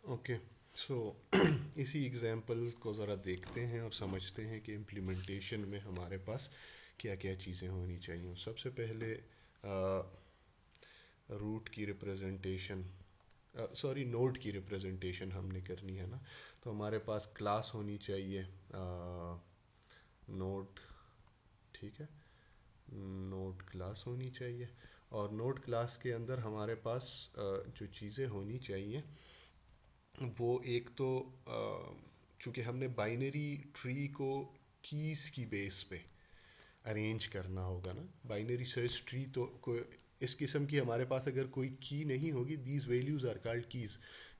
Okay. सो इसी example को ज़रा देखते हैं और समझते हैं कि इम्प्लीमेंटेशन में हमारे पास क्या क्या चीज़ें होनी चाहिए। सबसे पहले रूट की रिप्रेजेंटेशन, सॉरी नोड की रिप्रेजेंटेशन हमने करनी है ना। तो हमारे पास क्लास होनी चाहिए नोड, ठीक है, नोड क्लास होनी चाहिए। और नोड क्लास के अंदर हमारे पास जो चीज़ें होनी चाहिए वो एक तो चूँकि हमने बाइनरी ट्री को कीज़ की बेस पे अरेंज करना होगा ना। बाइनरी सर्च ट्री तो कोई इस किस्म की हमारे पास अगर कोई की नहीं होगी, these values are called keys.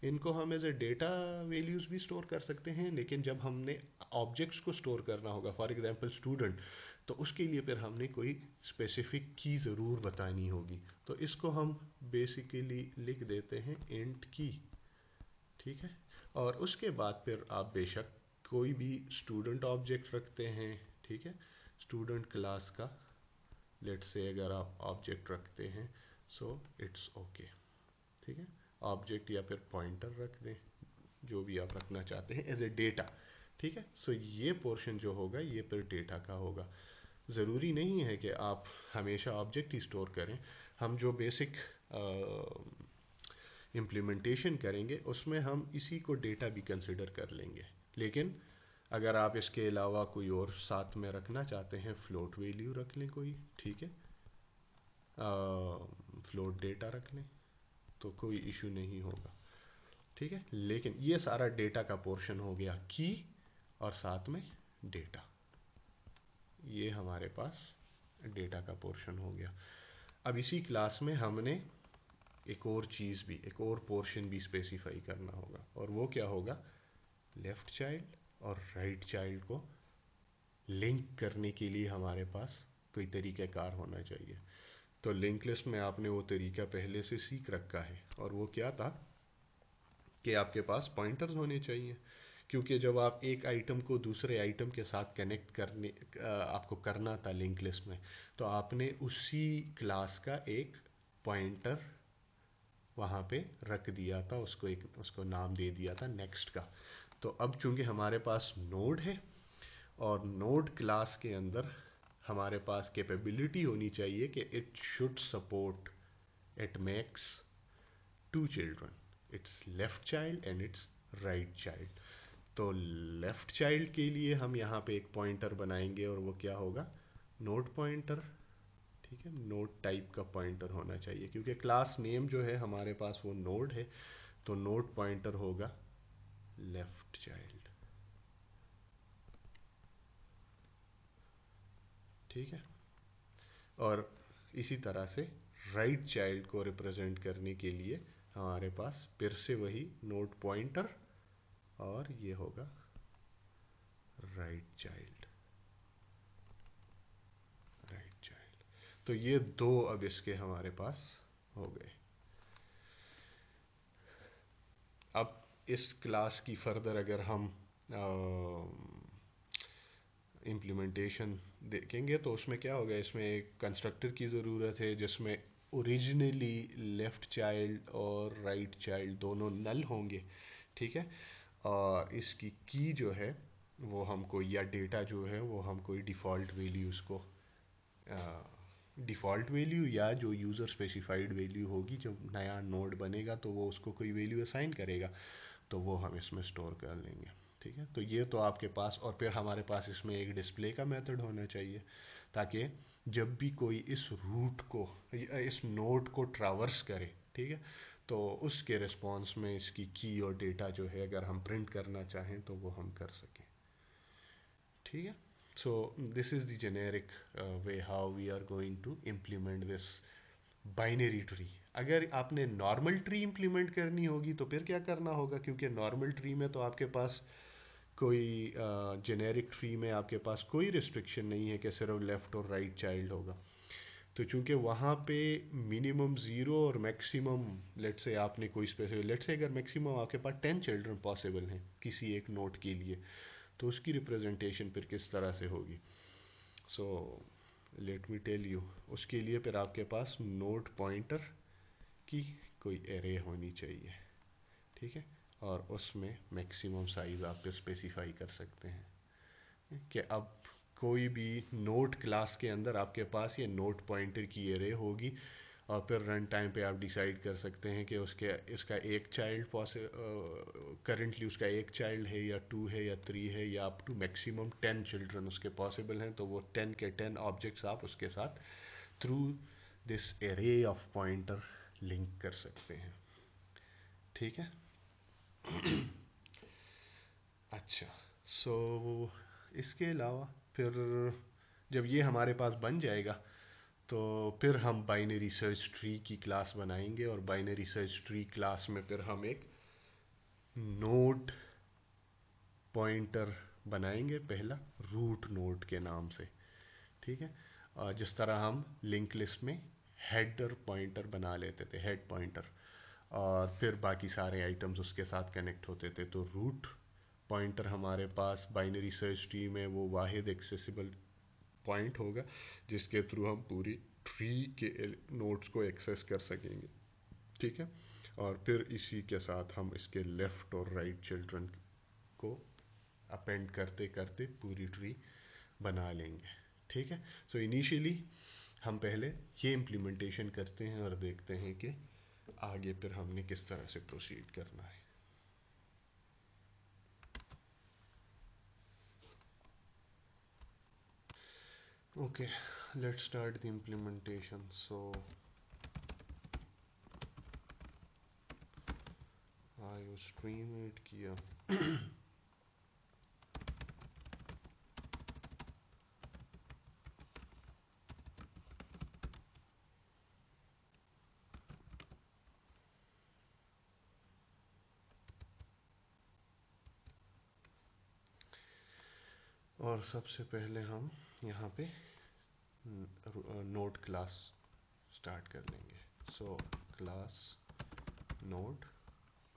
इनको हम एज ए डेटा वैल्यूज़ भी स्टोर कर सकते हैं, लेकिन जब हमने ऑब्जेक्ट्स को स्टोर करना होगा, फॉर एग्जांपल स्टूडेंट, तो उसके लिए फिर हमने कोई स्पेसिफिक की ज़रूर बतानी होगी। तो इसको हम बेसिकली लिख देते हैं इंट की, ठीक है। और उसके बाद फिर आप बेशक कोई भी स्टूडेंट ऑब्जेक्ट रखते हैं, ठीक है, स्टूडेंट क्लास का लेट्स से अगर आप ऑब्जेक्ट रखते हैं, सो इट्स ओके, ठीक है। ऑब्जेक्ट या फिर पॉइंटर रख दें, जो भी आप रखना चाहते हैं एज ए डेटा, ठीक है। सो ये पोर्शन जो होगा ये फिर डेटा का होगा। ज़रूरी नहीं है कि आप हमेशा ऑब्जेक्ट ही स्टोर करें। हम जो बेसिक इम्प्लीमेंटेशन करेंगे उसमें हम इसी को डेटा भी कंसिडर कर लेंगे। लेकिन अगर आप इसके अलावा कोई और साथ में रखना चाहते हैं, फ्लोट वैल्यू रख लें कोई, ठीक है, फ्लोट डेटा रख लें, तो कोई इशू नहीं होगा, ठीक है। लेकिन ये सारा डेटा का पोर्शन हो गया की, और साथ में डेटा, ये हमारे पास डेटा का पोर्शन हो गया। अब इसी क्लास में हमने एक और चीज़ भी, एक और पोर्शन भी स्पेसिफाई करना होगा, और वो क्या होगा, लेफ़्ट चाइल्ड और राइट चाइल्ड को लिंक करने के लिए हमारे पास कोई तरीक़ाकार होना चाहिए। तो लिंक लिस्ट में आपने वो तरीका पहले से सीख रखा है, और वो क्या था कि आपके पास पॉइंटर्स होने चाहिए। क्योंकि जब आप एक आइटम को दूसरे आइटम के साथ कनेक्ट करने आपको करना था लिंक लिस्ट में, तो आपने उसी क्लास का एक पॉइंटर वहाँ पे रख दिया था, उसको नाम दे दिया था नेक्स्ट का। तो अब चूंकि हमारे पास नोड है, और नोड क्लास के अंदर हमारे पास कैपेबिलिटी होनी चाहिए कि it should support, it makes two children, its left child and its right child. तो लेफ्ट चाइल्ड के लिए हम यहाँ पे एक पॉइंटर बनाएंगे, और वो क्या होगा, नोड पॉइंटर, ठीक है। नोड टाइप का पॉइंटर होना चाहिए, क्योंकि क्लास नेम जो है हमारे पास वो नोड है, तो नोड पॉइंटर होगा लेफ्ट चाइल्ड, ठीक है। और इसी तरह से राइट चाइल्ड को रिप्रेजेंट करने के लिए हमारे पास फिर से वही नोड पॉइंटर, और ये होगा राइट चाइल्ड, राइट चाइल्ड। तो ये दो अब इसके हमारे पास हो गए। अब इस क्लास की फर्दर अगर हम इम्प्लीमेंटेशन देखेंगे, तो उसमें क्या होगा, इसमें एक कंस्ट्रक्टर की ज़रूरत है जिसमें ओरिजिनली लेफ़्ट चाइल्ड और राइट चाइल्ड दोनों नल होंगे, ठीक है। और इसकी की जो है वो हमको, या डेटा जो है वो हम कोई डिफ़ॉल्ट वैल्यू उसको, डिफ़ॉल्ट वैल्यू या जो यूज़र स्पेसिफाइड वैल्यू होगी, जब नया नोड बनेगा तो वो उसको कोई वैल्यू असाइन करेगा, तो वो हम इसमें स्टोर कर लेंगे, ठीक है। तो ये तो आपके पास, और फिर हमारे पास इसमें एक डिस्प्ले का मेथड होना चाहिए, ताकि जब भी कोई इस रूट को, इस नोड को ट्रावर्स करे, ठीक है, तो उसके रिस्पॉन्स में इसकी की और डेटा जो है अगर हम प्रिंट करना चाहें तो वो हम कर सकें, ठीक है। So this is the generic way how we are going to implement this binary tree. अगर आपने नॉर्मल ट्री इंप्लीमेंट करनी होगी तो फिर क्या करना होगा, क्योंकि नॉर्मल ट्री में तो आपके पास कोई, जेनेरिक ट्री में आपके पास कोई रिस्ट्रिक्शन नहीं है कि सिर्फ लेफ़्ट और राइट चाइल्ड होगा। तो चूंकि वहाँ पे मिनिमम ज़ीरो और मैक्सिमम, लेट से आपने कोई स्पेसिफिक, लेट से अगर मैक्सिमम आपके पास 10 चिल्ड्रन पॉसिबल हैं किसी एक नोट के लिए, तो उसकी रिप्रेजेंटेशन फिर किस तरह से होगी। So let me tell you, उसके लिए फिर आपके पास नोड पॉइंटर की कोई एरे होनी चाहिए, ठीक है। और उसमें मैक्सिमम साइज आप स्पेसिफाई कर सकते हैं कि अब कोई भी नोट क्लास के अंदर आपके पास ये नोट पॉइंटर की एरे होगी, और फिर रन टाइम पे आप डिसाइड कर सकते हैं कि उसके इसका एक चाइल्ड करंटली उसका एक चाइल्ड है या 2 है या 3 है या अप टू मैक्सिमम 10 चिल्ड्रन उसके पॉसिबल हैं, तो वो 10 के 10 ऑब्जेक्ट्स आप उसके साथ through this array of pointer link कर सकते हैं। ठीक है। अच्छा, सो इसके अलावा फिर जब ये हमारे पास बन जाएगा तो फिर हम बाइनरी सर्च ट्री की क्लास बनाएंगे, और बाइनरी सर्च ट्री क्लास में फिर हम एक नोड पॉइंटर बनाएंगे, पहला रूट नोड के नाम से। ठीक है। जिस तरह हम लिंक लिस्ट में हेडर पॉइंटर बना लेते थे, हेड पॉइंटर, और फिर बाकी सारे आइटम्स उसके साथ कनेक्ट होते थे, तो रूट पॉइंटर हमारे पास बाइनरी सर्च ट्री में वो वाहिद एक्सेसिबल पॉइंट होगा जिसके थ्रू हम पूरी ट्री के नोड्स को एक्सेस कर सकेंगे। ठीक है। और फिर इसी के साथ हम इसके लेफ़्ट और राइट चिल्ड्रन को अपेंड करते करते पूरी ट्री बना लेंगे। ठीक है। सो इनिशियली हम पहले ये इम्प्लीमेंटेशन करते हैं और देखते हैं कि आगे फिर हमने किस तरह से प्रोसीड करना है। Okay, let's start the implementation. So iostream add किया। और सबसे पहले हम यहाँ पे नोड क्लास स्टार्ट कर लेंगे। सो क्लास नोड,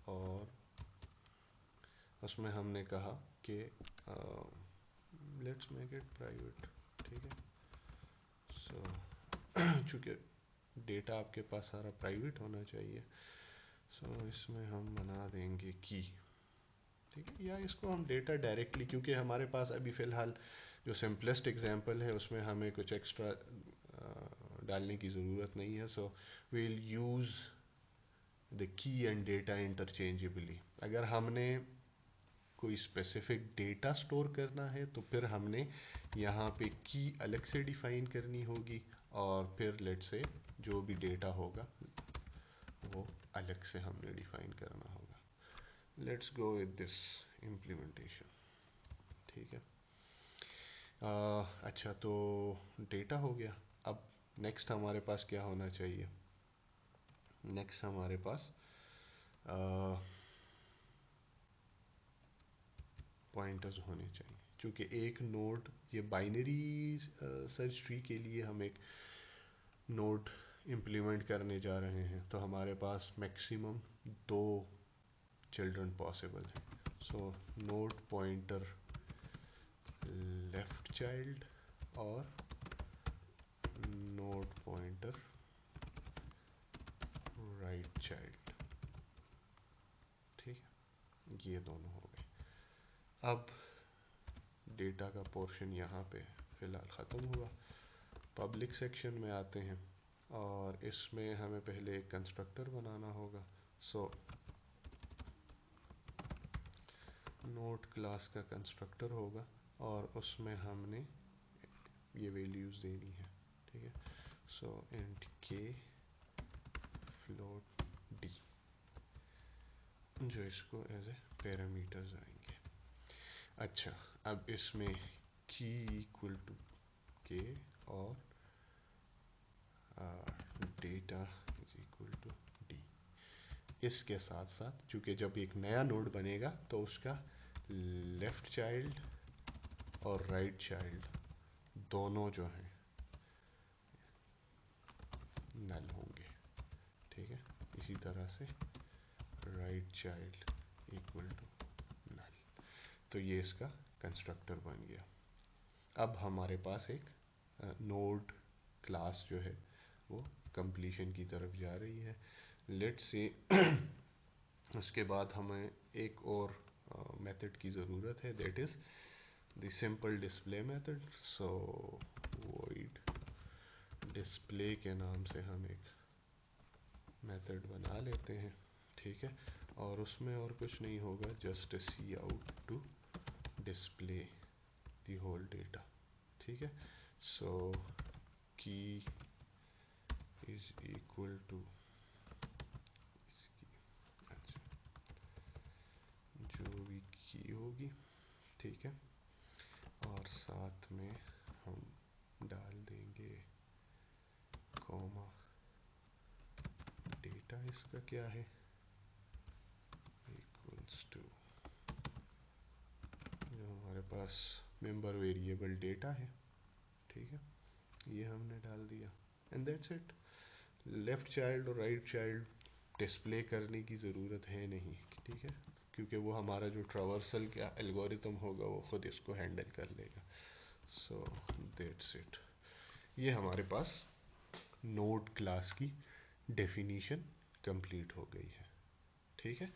और उसमें हमने कहा कि लेट्स मेक इट प्राइवेट। ठीक है। सो चूँकि डेटा आपके पास सारा प्राइवेट होना चाहिए, सो इसमें हम बना देंगे की। ठीक है। या इसको हम डेटा डायरेक्टली, क्योंकि हमारे पास अभी फ़िलहाल जो सिंपलेस्ट एग्जांपल है उसमें हमें कुछ एक्स्ट्रा डालने की ज़रूरत नहीं है। So we will use the key and data interchangeably. अगर हमने कोई स्पेसिफिक डेटा स्टोर करना है तो फिर हमने यहाँ पे की अलग से डिफाइन करनी होगी, और फिर लेट से जो भी डेटा होगा वो अलग से हमने डिफाइन करना होगा। Let's go with this implementation. ठीक है। अच्छा, तो डेटा हो गया। अब नेक्स्ट हमारे पास क्या होना चाहिए? नेक्स्ट हमारे पास पॉइंटर्स होने चाहिए। क्योंकि एक नोड, ये बाइनरी सर्च ट्री के लिए हम एक नोड इम्प्लीमेंट करने जा रहे हैं, तो हमारे पास मैक्सिमम 2 चिल्ड्रन पॉसिबल हैं। सो नोड पॉइंटर लेफ्ट चाइल्ड और नोड पॉइंटर राइट चाइल्ड। ठीक है। ये दोनों हो गए। अब डेटा का पोर्शन यहाँ पे फ़िलहाल ख़त्म हुआ। पब्लिक सेक्शन में आते हैं, और इसमें हमें पहले एक कंस्ट्रक्टर बनाना होगा। सो नोड क्लास का कंस्ट्रक्टर होगा, और उसमें हमने ये वैल्यूज़ देनी है। ठीक है। सो इंट के फ्लोट डी, जो इसको एज ए पैरामीटर्स आएंगे। अच्छा, अब इसमें की इक्वल टू के और data is equal to D. इसके साथ साथ चूँकि जब एक नया नोड बनेगा तो उसका लेफ़्ट चाइल्ड और राइट चाइल्ड दोनों जो हैं नल होंगे। ठीक है। इसी तरह से right child equal to null. तो ये इसका कंस्ट्रक्टर बन गया। अब हमारे पास एक नोड क्लास जो है वो कंप्लीशन की तरफ जा रही है। लेट्स से उसके बाद हमें एक और मेथड की ज़रूरत है, that is the simple display method. So void display के नाम से हम एक मेथड बना लेते हैं, ठीक है। और उसमें और कुछ नहीं होगा, just cout to display the whole data, ठीक है। सो की इज इक्वल टू, अच्छा, जो भी की होगी, ठीक है। और साथ में हम डाल देंगे कॉमा, डेटा इसका क्या है, इक्वल्स टू जो हमारे पास मेंबर वेरिएबल डेटा है, ठीक है, ये हमने डाल दिया and that's it. Left child और राइट चाइल्ड डिस्प्ले करने की ज़रूरत है नहीं, ठीक है, क्योंकि वो हमारा जो ट्रावर्सल का एल्गोरिथम होगा वो खुद इसको हैंडल कर लेगा। सो दैट्स इट, ये हमारे पास नोड क्लास की डेफिनीशन कंप्लीट हो गई है, ठीक है।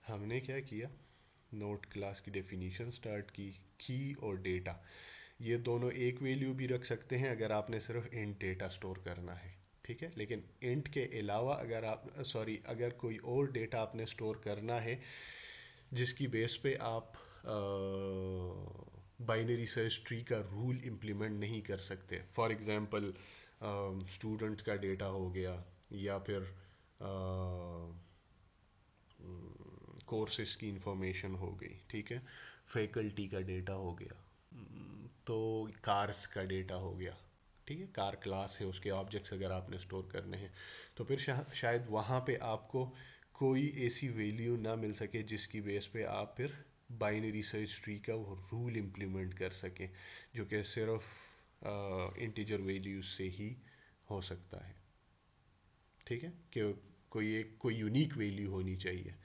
हमने क्या किया, नोड क्लास की डेफिनीशन स्टार्ट की और डेटा, ये दोनों एक वैल्यू भी रख सकते हैं अगर आपने सिर्फ इंट डेटा स्टोर करना है, ठीक है। लेकिन इंट के अलावा अगर आप अगर कोई और डेटा आपने स्टोर करना है जिसकी बेस पे आप बाइनरी सर्च ट्री का रूल इम्प्लीमेंट नहीं कर सकते, फॉर एग्जांपल स्टूडेंट का डेटा हो गया, या फिर कोर्सेज की इंफॉर्मेशन हो गई, ठीक है, फैकल्टी का डेटा हो गया, तो कार्स का डेटा हो गया, ठीक है, कार क्लास है, उसके ऑब्जेक्ट्स अगर आपने स्टोर करने हैं, तो फिर शायद वहाँ पे आपको कोई ऐसी वैल्यू ना मिल सके जिसकी बेस पे आप फिर बाइनरी सर्च ट्री का वो रूल इम्प्लीमेंट कर सकें, जो कि सिर्फ इंटीजर वैल्यूज से ही हो सकता है, ठीक है, कि कोई यूनिक वैल्यू होनी चाहिए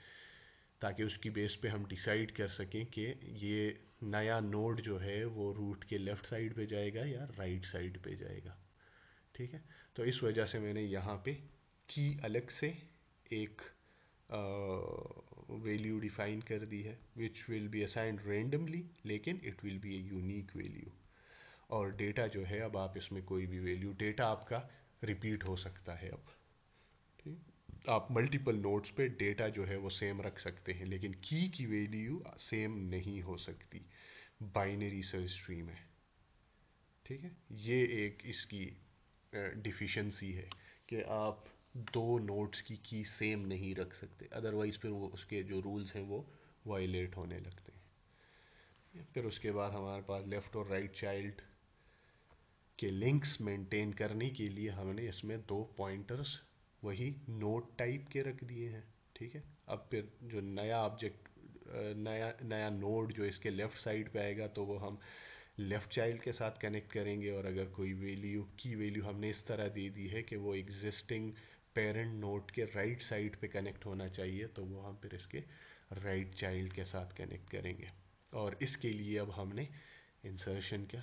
ताकि उसकी बेस पे हम डिसाइड कर सकें कि ये नया नोड जो है वो रूट के लेफ़्ट साइड पे जाएगा या राइट साइड पे जाएगा, ठीक है। तो इस वजह से मैंने यहाँ पे की अलग से एक वैल्यू डिफाइन कर दी है, which will be assigned randomly, लेकिन it will be a unique value. और डेटा जो है, अब आप इसमें कोई भी वैल्यू, डेटा आपका रिपीट हो सकता है अब, ठीक, आप मल्टीपल नोड्स पे डेटा जो है वो सेम रख सकते हैं, लेकिन की वैल्यू सेम नहीं हो सकती बाइनरी सर्च ट्री में, ठीक है। ये एक इसकी डिफिशिएंसी है कि आप दो नोड्स की सेम नहीं रख सकते, अदरवाइज फिर वो उसके जो रूल्स हैं वो वायलेट होने लगते हैं। फिर उसके बाद हमारे पास लेफ़्ट और राइट चाइल्ड के लिंक्स मेंटेन करने के लिए हमने इसमें दो पॉइंटर्स वही नोड टाइप के रख दिए हैं, ठीक है। अब फिर जो नया ऑब्जेक्ट, नया नया नोड जो इसके लेफ़्ट साइड पे आएगा तो वो हम लेफ़्ट चाइल्ड के साथ कनेक्ट करेंगे, और अगर कोई वैल्यू हमने इस तरह दे दी है कि वो एग्जिस्टिंग पेरेंट नोड के राइट साइड पे कनेक्ट होना चाहिए, तो वो हम फिर इसके राइट चाइल्ड के साथ कनेक्ट करेंगे। और इसके लिए अब हमने इंसर्शन का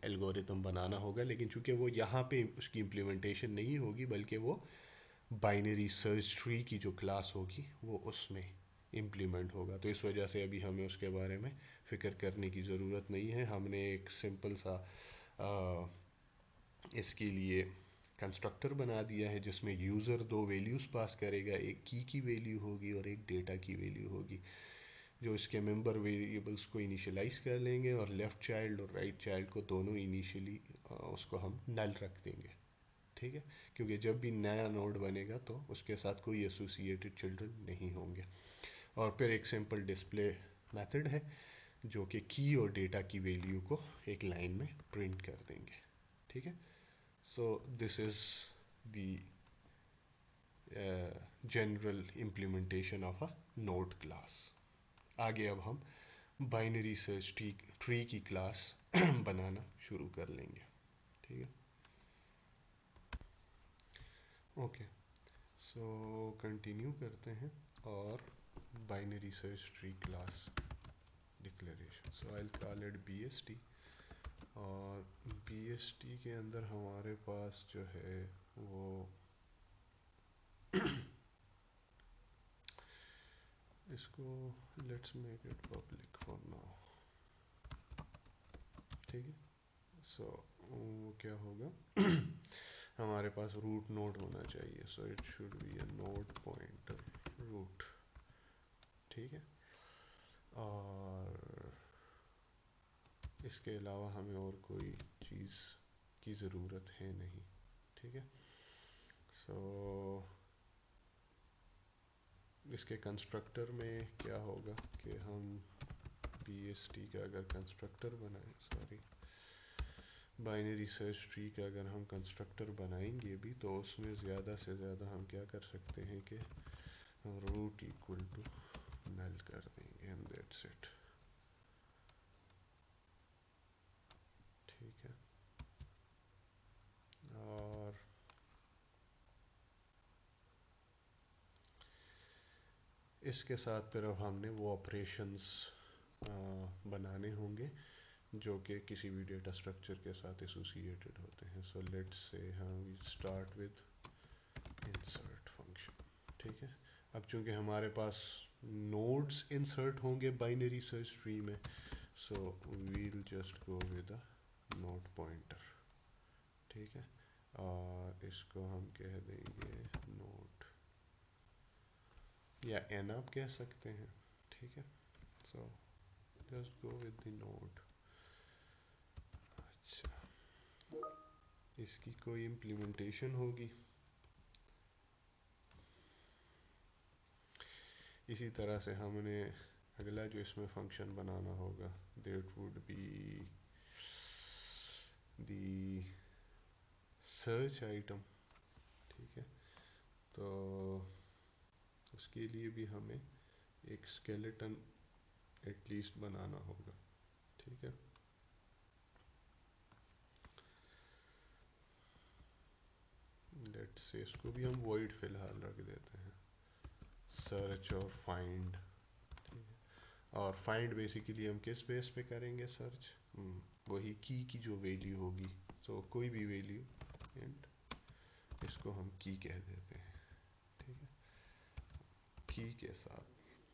एल्गोरिथम बनाना होगा, लेकिन चूंकि वो यहाँ पे उसकी इम्प्लीमेंटेशन नहीं होगी, बल्कि वो बाइनरी सर्च ट्री की जो क्लास होगी वो उसमें इम्प्लीमेंट होगा, तो इस वजह से अभी हमें उसके बारे में फ़िक्र करने की ज़रूरत नहीं है। हमने एक सिंपल सा इसके लिए कंस्ट्रक्टर बना दिया है जिसमें यूज़र दो वैल्यूज़ पास करेगा, एक की वैल्यू होगी और एक डेटा की वैल्यू होगी, जो इसके मेंबर वेरिएबल्स को इनिशियलाइज कर लेंगे, और लेफ़्ट चाइल्ड और राइट चाइल्ड को दोनों इनिशियली उसको हम नल रख देंगे, ठीक है, क्योंकि जब भी नया नोड बनेगा तो उसके साथ कोई एसोसिएटेड चिल्ड्रन नहीं होंगे। और फिर एक सिंपल डिस्प्ले मेथड है जो कि की और डेटा की वैल्यू को एक लाइन में प्रिंट कर देंगे, ठीक है। So this is the general implementation of a node class. आगे अब हम बाइनरी सर्च ट्री की क्लास बनाना शुरू कर लेंगे, ठीक है। ओके, सो कंटिन्यू करते हैं, और binary search tree class declaration, so I call it BST। और BST के अंदर हमारे पास जो है वो इसको let's make it public for now, ठीक है। सो वो क्या होगा हमारे पास रूट नोड होना चाहिए, so it should be a node pointer root, ठीक है। और इसके अलावा हमें और कोई चीज़ की ज़रूरत है नहीं, ठीक है। सो इसके कंस्ट्रक्टर में क्या होगा कि हम BST का अगर कंस्ट्रक्टर बनाएं, सॉरी बाइनरी सर्च ट्री का अगर हम कंस्ट्रक्टर बनाएंगे भी, तो उसमें ज़्यादा से ज़्यादा हम क्या कर सकते हैं कि रूट इक्वल टू नल कर देंगे, एंड दैट्स इट, ठीक है। और इसके साथ फिर अब हमने वो ऑपरेशंस बनाने होंगे जो कि किसी भी डेटा स्ट्रक्चर के साथ एसोसिएटेड होते हैं। सो लेट्स से हम स्टार्ट विद इंसर्ट फंक्शन, ठीक है। अब चूंकि हमारे पास नोड्स इंसर्ट होंगे बाइनरी सर्च ट्री में, so we'll just go with a node pointer, ठीक है। और इसको हम कह देंगे नोड, या एन आप कह सकते हैं, ठीक है। So just go with the node. अच्छा, इसकी कोई इम्प्लीमेंटेशन होगी इसी तरह से। हमने अगला जो इसमें फंक्शन बनाना होगा, that would be the search item, ठीक है। तो उसके लिए भी हमें एक स्केलेटन एटलीस्ट बनाना होगा, ठीक है। लेट्स से इसको भी हम वॉइड फिलहाल रख देते हैं, सर्च और फाइंड, ठीक है। और फाइंड बेसिकली हम किस बेस पे करेंगे सर्च, वही की जो वैल्यू होगी, तो कोई भी वैल्यू, एंड इसको हम की कह देते हैं, ठीक है। की के साथ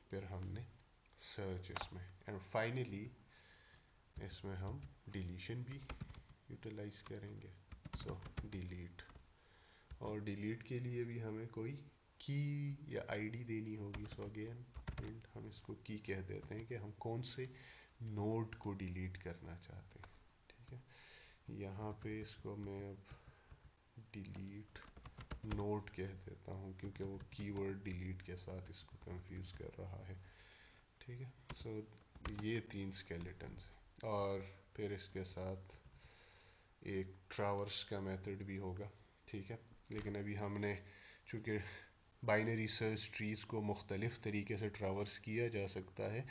फिर हमने सर्च इसमें, एंड फाइनली इसमें हम डिलीशन भी यूटिलाइज करेंगे, सो डिलीट। और डिलीट के लिए भी हमें कोई की या आईडी देनी होगी, सो अगेन एंड हम इसको की कह देते हैं कि हम कौन से नोड को डिलीट करना चाहते हैं, ठीक है। यहाँ पे इसको मैं अब डिलीट नोड कह देता हूँ क्योंकि वो कीवर्ड डिलीट के साथ इसको कंफ्यूज कर रहा है, ठीक है। सो ये 3 स्केलेटन्स हैं, और फिर इसके साथ एक ट्रावर्स का मेथड भी होगा, ठीक है। लेकिन अभी हमने चूँकि बाइनरी सर्च ट्रीज़ को मुख्तलिफ तरीके से ट्रावर्स किया जा सकता है,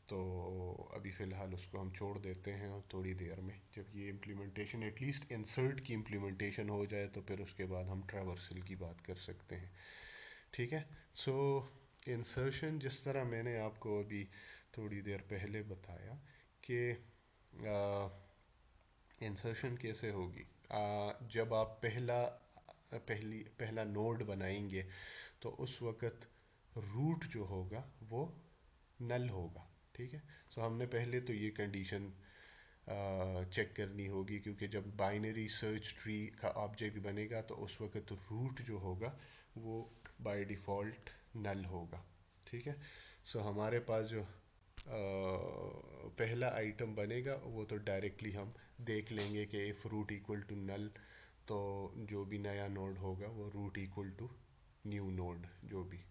तो अभी फ़िलहाल उसको हम छोड़ देते हैं, और थोड़ी देर में जब ये इम्प्लीमेंटेशन एटलीस्ट इंसर्ट की इम्प्लीमेंटेशन हो जाए तो फिर उसके बाद हम ट्रावर्सल की बात कर सकते हैं, ठीक है। सो इंसर्शन जिस तरह मैंने आपको अभी थोड़ी देर पहले बताया कि इंसर्शन कैसे होगी, जब आप पहला नोड बनाएंगे तो उस वक़्त रूट जो होगा वो नल होगा, ठीक है। सो हमने पहले तो ये कंडीशन चेक करनी होगी, क्योंकि जब बाइनरी सर्च ट्री का ऑब्जेक्ट बनेगा तो उस वक़्त रूट जो होगा वो बाय डिफ़ॉल्ट नल होगा, ठीक है। सो हमारे पास जो पहला आइटम बनेगा वो तो डायरेक्टली हम देख लेंगे कि if root equal to null, तो जो भी नया नोड होगा वो root equal to new node जो भी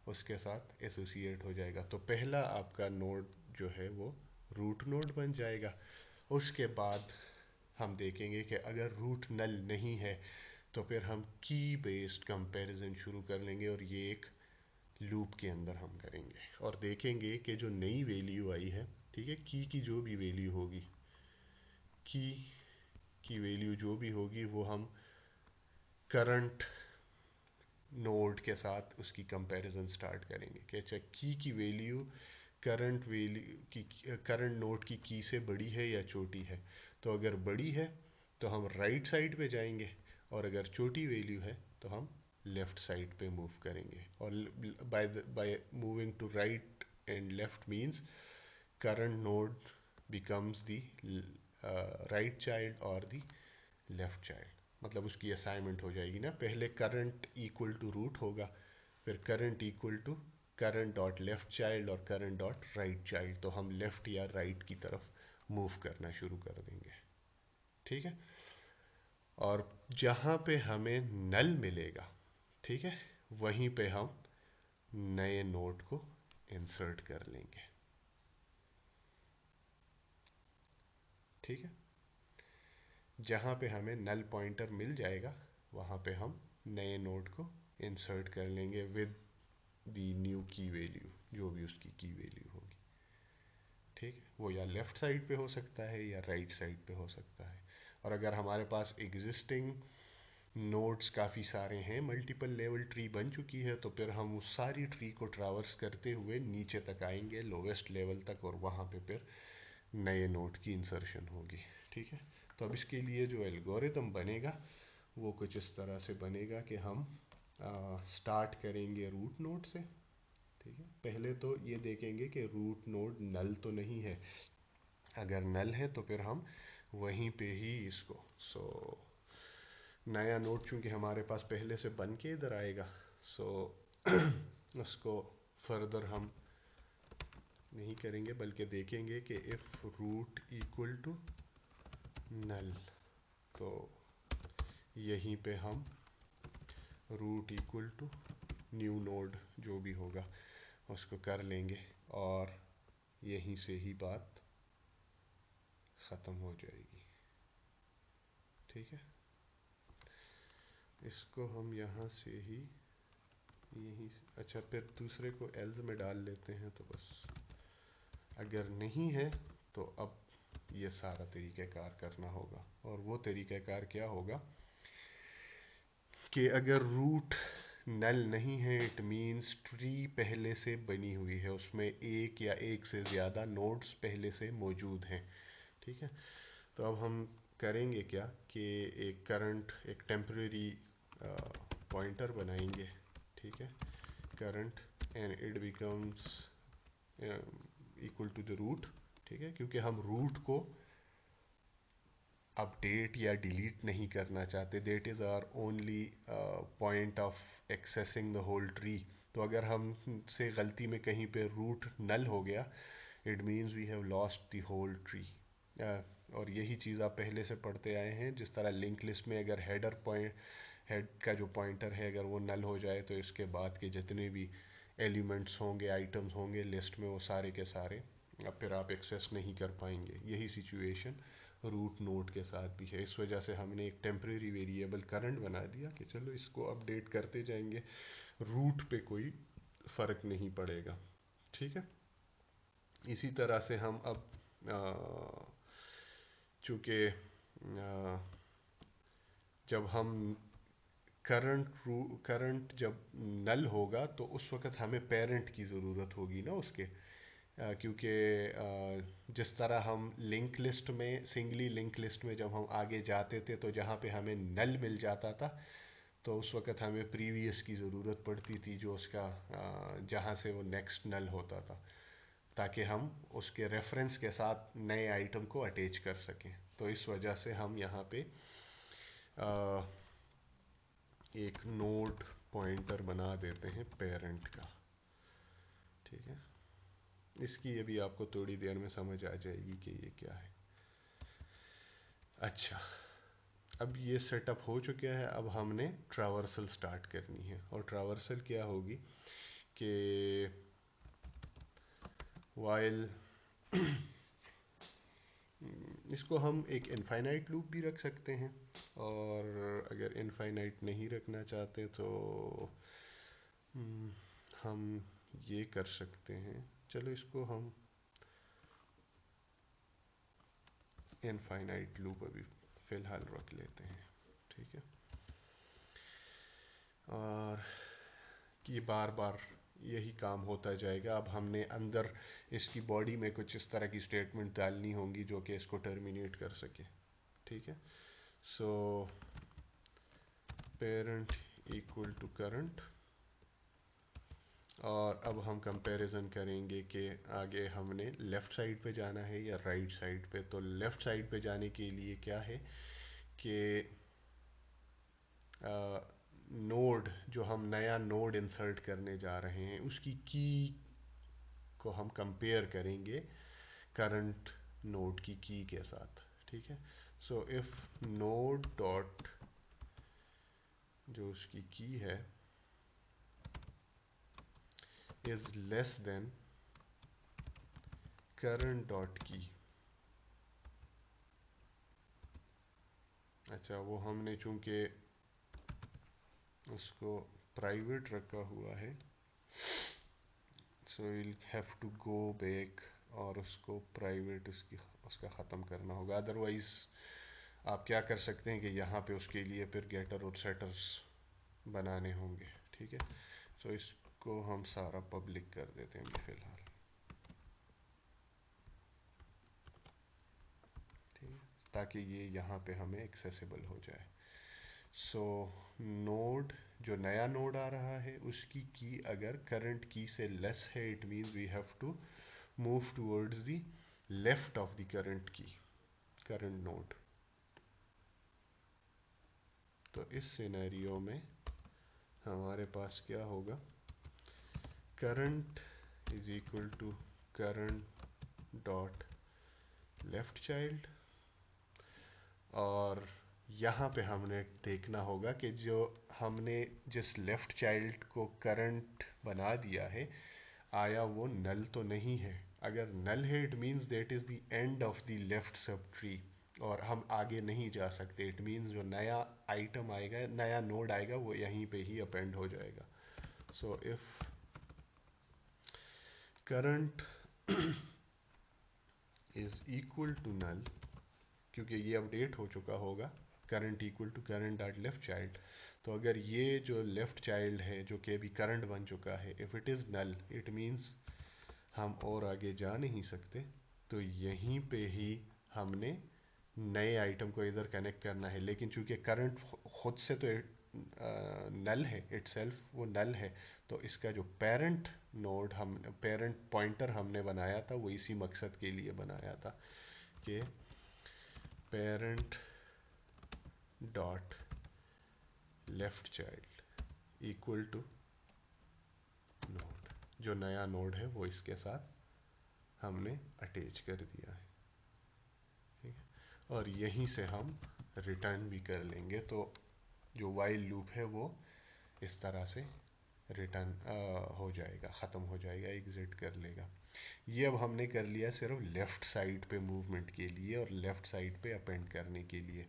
उसके साथ एसोसिएट हो जाएगा। तो पहला आपका नोड जो है वो रूट नोड बन जाएगा। उसके बाद हम देखेंगे कि अगर रूट नल नहीं है तो फिर हम की बेस्ड कंपैरिजन शुरू कर लेंगे, और ये एक लूप के अंदर हम करेंगे और देखेंगे कि जो नई वैल्यू आई है, ठीक है, की जो भी वैल्यू होगी, की की वैल्यू जो भी होगी वो हम करंट नोड के साथ उसकी कंपैरिजन स्टार्ट करेंगे कि अच्छा की वैल्यू करंट वैल्यू की, करंट नोड की से बड़ी है या छोटी है। तो अगर बड़ी है तो हम राइट साइड पे जाएंगे, और अगर छोटी वैल्यू है तो हम लेफ़्ट साइड पे मूव करेंगे। और by moving to right and left means current node becomes the right child और the left child। मतलब उसकी असाइनमेंट हो जाएगी ना, पहले करंट इक्वल टू रूट होगा, फिर current equal to current dot left child और करंट डॉट राइट चाइल्ड, तो हम लेफ्ट या राइट की तरफ मूव करना शुरू कर देंगे। ठीक है, और जहाँ पे हमें नल मिलेगा, ठीक है, वहीं पे हम नए नोड को इंसर्ट कर लेंगे। ठीक है, जहाँ पे हमें नल पॉइंटर मिल जाएगा वहाँ पे हम नए नोड को इंसर्ट कर लेंगे विद दी न्यू की वैल्यू, जो भी उसकी की वैल्यू होगी। ठीक है, वो या लेफ़्ट साइड पे हो सकता है या राइट साइड पे हो सकता है। और अगर हमारे पास एग्जिस्टिंग नोड्स काफ़ी सारे हैं, मल्टीपल लेवल ट्री बन चुकी है, तो फिर हम उस सारी ट्री को ट्रैवर्स करते हुए नीचे तक आएंगे, लोवेस्ट लेवल तक, और वहाँ पे फिर नए नोड की इंसर्शन होगी। ठीक है, तो अब इसके लिए जो एल्गोरिथम बनेगा वो कुछ इस तरह से बनेगा कि हम स्टार्ट करेंगे रूट नोड से। ठीक है, पहले तो ये देखेंगे कि रूट नोड नल तो नहीं है, अगर नल है तो फिर हम वहीं पे ही इसको नया नोड चूंकि हमारे पास पहले से बन के इधर आएगा, उसको फर्दर हम नहीं करेंगे, बल्कि देखेंगे कि if root equal to null, तो यहीं पे हम root equal to new node जो भी होगा उसको कर लेंगे, और यहीं से ही बात ख़त्म हो जाएगी। ठीक है, इसको हम यहाँ से ही यहीं से, अच्छा फिर दूसरे को एल्स में डाल लेते हैं, तो बस अगर नहीं है तो अब ये सारा तरीक़ाकार करना होगा। और वो तरीक़ाकार क्या होगा कि अगर रूट नल नहीं है, इट मीन्स ट्री पहले से बनी हुई है, उसमें एक या एक से ज़्यादा नोड्स पहले से मौजूद हैं। ठीक है, तो अब हम करेंगे क्या कि एक टेम्परेरी पॉइंटर बनाएंगे। ठीक है, current and it becomes equal to the root. ठीक है, क्योंकि हम रूट को अपडेट या डिलीट नहीं करना चाहते, that is our only point of accessing the whole tree. तो अगर हम से गलती में कहीं पे रूट नल हो गया, it means we have lost the whole tree. और यही चीज़ आप पहले से पढ़ते आए हैं, जिस तरह लिंक लिस्ट में अगर हेड का जो पॉइंटर है अगर वो नल हो जाए, तो इसके बाद के जितने भी एलिमेंट्स होंगे, आइटम्स होंगे लिस्ट में, वो सारे के सारे अब फिर आप एक्सेस नहीं कर पाएंगे। यही सिचुएशन रूट नोड के साथ भी है। इस वजह से हमने एक टेम्परेरी वेरिएबल करंट बना दिया कि चलो इसको अपडेट करते जाएंगे, रूट पे कोई फ़र्क नहीं पड़ेगा। ठीक है, इसी तरह से हम अब चूँकि जब हम करंट जब नल होगा तो उस वक़्त हमें पेरेंट की ज़रूरत होगी ना उसके, क्योंकि जिस तरह हम लिंक लिस्ट में, सिंगली लिंक लिस्ट में जब हम आगे जाते थे तो जहाँ पे हमें नल मिल जाता था, तो उस वक़्त हमें प्रीवियस की ज़रूरत पड़ती थी, जो उसका जहाँ से वो नेक्स्ट नल होता था, ताकि हम उसके रेफरेंस के साथ नए आइटम को अटैच कर सकें। तो इस वजह से हम यहाँ पे एक नोड पॉइंटर बना देते हैं पेरेंट का। ठीक है, इसकी अभी आपको थोड़ी देर में समझ आ जाएगी कि ये क्या है। अच्छा, अब ये सेटअप हो चुका है, अब हमने ट्रावर्सल स्टार्ट करनी है। और ट्रावर्सल क्या होगी कि वाइल इसको हम एक इनफाइनाइट लूप भी रख सकते हैं, और अगर इनफाइनाइट नहीं रखना चाहते तो हम ये कर सकते हैं, चलो इसको हम इनफाइनाइट लूप अभी फ़िलहाल रख लेते हैं। ठीक है, और ये बार बार यही काम होता जाएगा। अब हमने अंदर इसकी बॉडी में कुछ इस तरह की स्टेटमेंट डालनी होंगी जो कि इसको टर्मिनेट कर सके। ठीक है, so parent equal to current. और अब हम कंपैरिजन करेंगे कि आगे हमने लेफ़्ट साइड पे जाना है या राइट साइड पे। तो लेफ़्ट साइड पे जाने के लिए क्या है कि नोड, जो हम नया नोड इंसर्ट करने जा रहे हैं, उसकी की को हम कंपेयर करेंगे करंट नोड की के साथ। ठीक है। सो इफ नोड डॉट जो उसकी की है is less than current dot की। अच्छा, वो हमने चूंकि उसको प्राइवेट रखा हुआ है, so will have to go back और उसको प्राइवेट उसका ख़त्म करना होगा। अदरवाइज आप क्या कर सकते हैं कि यहाँ पे उसके लिए फिर गेटर और सेटर्स बनाने होंगे। ठीक है। सो इसको हम सारा पब्लिक कर देते हैं फ़िलहाल। ठीक है, ताकि ये यहाँ पे हमें एक्सेसिबल हो जाए। सो नोड, जो नया नोड आ रहा है, उसकी की अगर करंट की से लेस है, it means we have to move towards the left of the current key, current node. तो इस सिनेरियो में हमारे पास क्या होगा, current is equal to current dot left child. और यहाँ पे हमने देखना होगा कि जो हमने जिस लेफ़्ट चाइल्ड को करंट बना दिया है, आया वो नल तो नहीं है। अगर नल है it means that is the end of the left sub tree और हम आगे नहीं जा सकते। इट मीन्स जो नया आइटम आएगा, नया नोड आएगा, वो यहीं पे ही अपेंड हो जाएगा। So if current is equal to null, क्योंकि ये अपडेट हो चुका होगा, current equal to current dot left child. तो अगर ये जो लेफ्ट चाइल्ड है जो कि अभी करंट बन चुका है, if it is null it means हम और आगे जा नहीं सकते। तो यहीं पे ही हमने नए आइटम को इधर कनेक्ट करना है। लेकिन चूंकि करंट खुद से तो नल है, इटसेल्फ वो नल है, तो इसका जो पेरेंट नोड, हम पेरेंट पॉइंटर हमने बनाया था, वो इसी मकसद के लिए बनाया था कि parent dot left child equal to node, जो नया नोड है वो इसके साथ हमने अटैच कर दिया है। ठीक है। और यहीं से हम रिटर्न भी कर लेंगे। तो जो वाइल लूप है वो इस तरह से रिटर्न हो जाएगा, ख़त्म हो जाएगा, एग्जिट कर लेगा। ये अब हमने कर लिया सिर्फ लेफ़्ट साइड पे मूवमेंट के लिए और लेफ़्ट साइड पे अपेंड करने के लिए।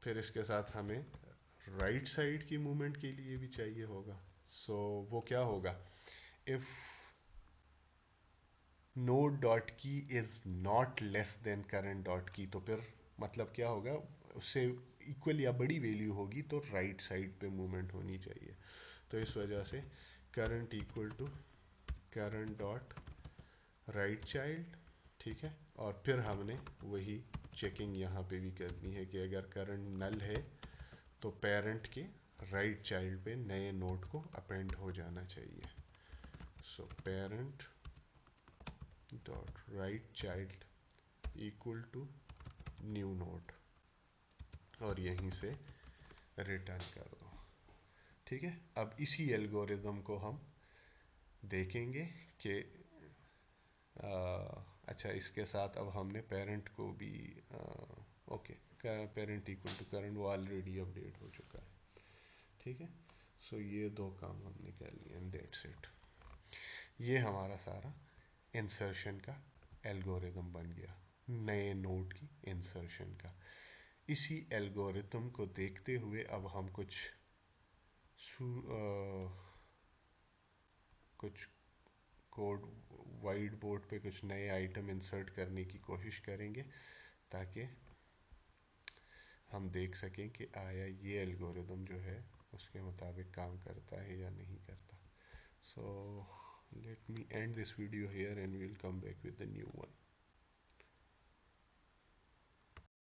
फिर इसके साथ हमें राइट साइड की मूवमेंट के लिए भी चाहिए होगा। सो वो क्या होगा, इफ नोड डॉट की is not less than current dot की, तो फिर मतलब क्या होगा, उससे इक्वल या बड़ी वैल्यू होगी तो राइट साइड पे मूवमेंट होनी चाहिए। तो इस वजह से current equal to current dot right child. ठीक है। और फिर हमने वही चेकिंग यहाँ पे भी करनी है कि अगर करंट नल है तो पेरेंट के राइट चाइल्ड पे नए नोड को अपेंड हो जाना चाहिए। So parent dot right child equal to new node और यहीं से रिटर्न कर दो। ठीक है। अब इसी एल्गोरिदम को हम देखेंगे कि अच्छा, इसके साथ अब हमने पेरेंट को भी okay, parent equal to current वो ऑलरेडी अपडेट हो चुका है। ठीक है। सो ये दो काम हमने कर लिए एंड दैट्स इट। ये हमारा सारा इंसर्शन का एल्गोरिदम बन गया, नए नोड की इंसर्शन का। इसी एल्गोरिथम को देखते हुए अब हम कुछ कोड वाइट बोर्ड पे कुछ नए आइटम इंसर्ट करने की कोशिश करेंगे ताकि हम देख सकें कि आया ये एल्गोरिथम जो है उसके मुताबिक काम करता है या नहीं करता। सो let me end this video here and we'll come back with the new one.